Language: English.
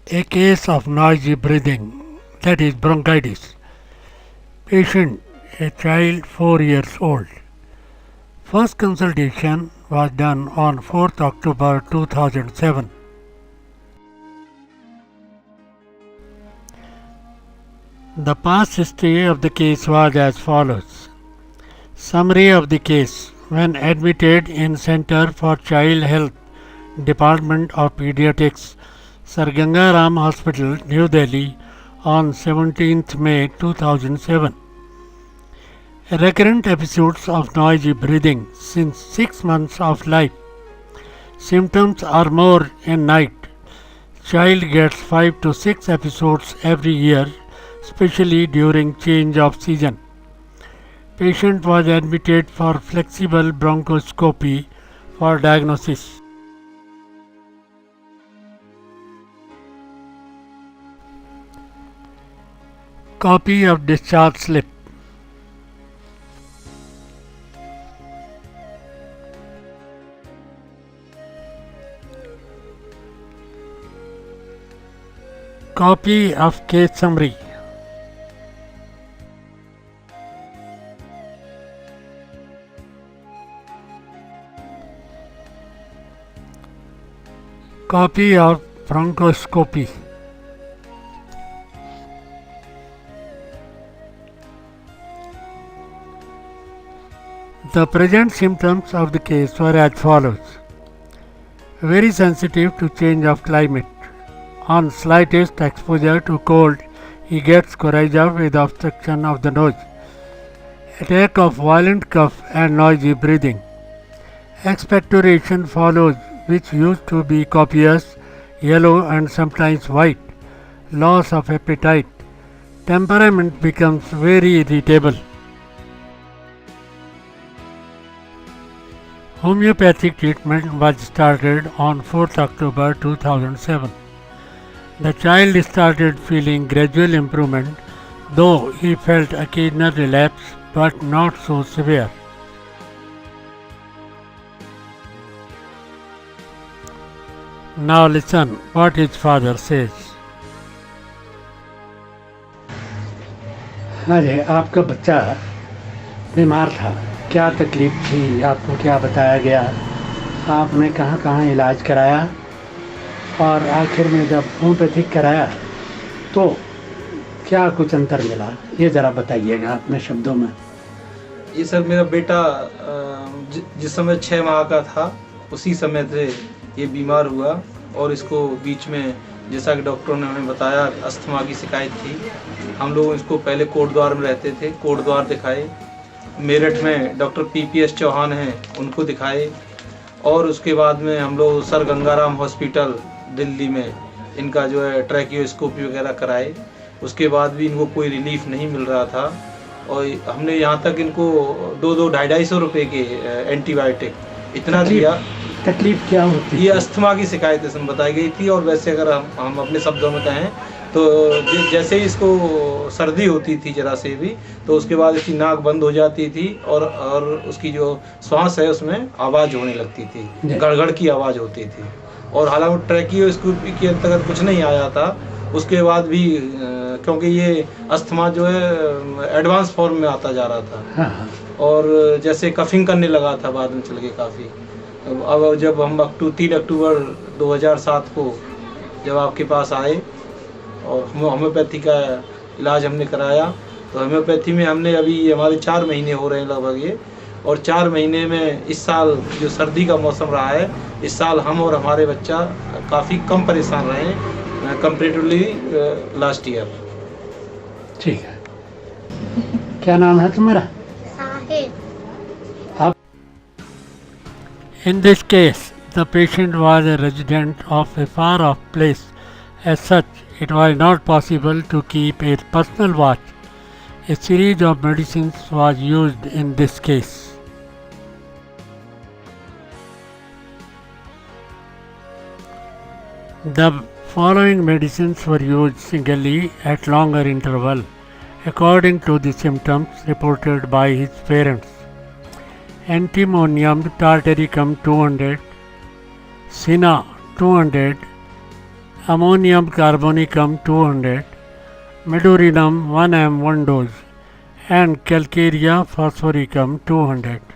A case of noisy breathing, that is bronchitis. Patient, a child 4 years old. First consultation was done on 4th October 2007. The past history of the case was as follows. Summary of the case. When admitted in Center for Child Health, Department of Pediatrics, Sir Ganga Ram Hospital, New Delhi on 17th May 2007. Recurrent episodes of noisy breathing since 6 months of life. Symptoms are more in night. Child gets 5 to 6 episodes every year, especially during change of season. Patient was admitted for flexible bronchoscopy for diagnosis. Copy of discharge slip. Copy of case summary. Copy of bronchoscopy. The present symptoms of the case were as follows. Very sensitive to change of climate. On slightest exposure to cold, he gets coryza with obstruction of the nose. Attack of violent cough and noisy breathing. Expectoration follows, which used to be copious, yellow and sometimes white. Loss of appetite. Temperament becomes very irritable. Homeopathic treatment was started on 4th October 2007. The child started feeling gradual improvement, though he felt occasional relapse but not so severe. Now listen what his father says. अरे आपका बच्चा बीमार था, क्या तकलीफ थी, आपको क्या बताया गया, आपने कहाँ कहाँ इलाज कराया और आखिर में जब होम्योपैथिक कराया तो क्या कुछ अंतर मिला, ये ज़रा बताइएगा अपने शब्दों में। ये सर मेरा बेटा जिस समय 6 माह का था उसी समय से ये बीमार हुआ और इसको बीच में जैसा कि डॉक्टरों ने हमें बताया अस्थमा की शिकायत थी। हम लोग इसको पहले कोटद्वार में रहते थे, कोटद्वार दिखाए, मेरठ में डॉक्टर PPS चौहान हैं उनको दिखाए और उसके बाद में हम लोग सर गंगाराम हॉस्पिटल दिल्ली में इनका जो है ट्रैकियोस्कोपी वगैरह कराए। उसके बाद भी इनको कोई रिलीफ नहीं मिल रहा था और हमने यहाँ तक इनको 2-2 रुपए के एंटीबायोटिक इतना दिया। तकलीफ क्या होती ये अस्थमा की शिकायत इसमें बताई गई थी और वैसे अगर हम अपने शब्दों में कहें तो जैसे ही इसको सर्दी होती थी जरा से भी तो उसके बाद इसकी नाक बंद हो जाती थी और उसकी जो श्वास है उसमें आवाज़ होने लगती थी, गड़गड़ की आवाज़ होती थी और हालांकि ट्रैकियोस्कोपी के अंतर्गत कुछ नहीं आया था। उसके बाद भी क्योंकि ये अस्थमा जो है एडवांस फॉर्म में आता जा रहा था और जैसे कफिंग करने लगा था बाद में चल के काफ़ी। अब जब हम 3 अक्टूबर 2007 को जब आपके पास आए और होम्योपैथी का इलाज हमने कराया तो होम्योपैथी में हमने अभी हमारे 4 महीने हो रहे हैं लगभग ये, और 4 महीने में इस साल जो सर्दी का मौसम रहा है इस साल हम और हमारे बच्चा काफ़ी कम परेशान रहे कंपेरेटिवली लास्ट ईयर। ठीक है, क्या नाम है तुम्हारा? In this case, the patient was a resident of a far off place. As such, it was not possible to keep a personal watch. A series of medicines was used in this case. The following medicines were used singly at longer interval according to the symptoms reported by his parents. Antimonium tartaricum 200, Sina 200, ammonium carbonicum 200, medurinum 1 m 1 dose, and calcarea phosphoricum 200.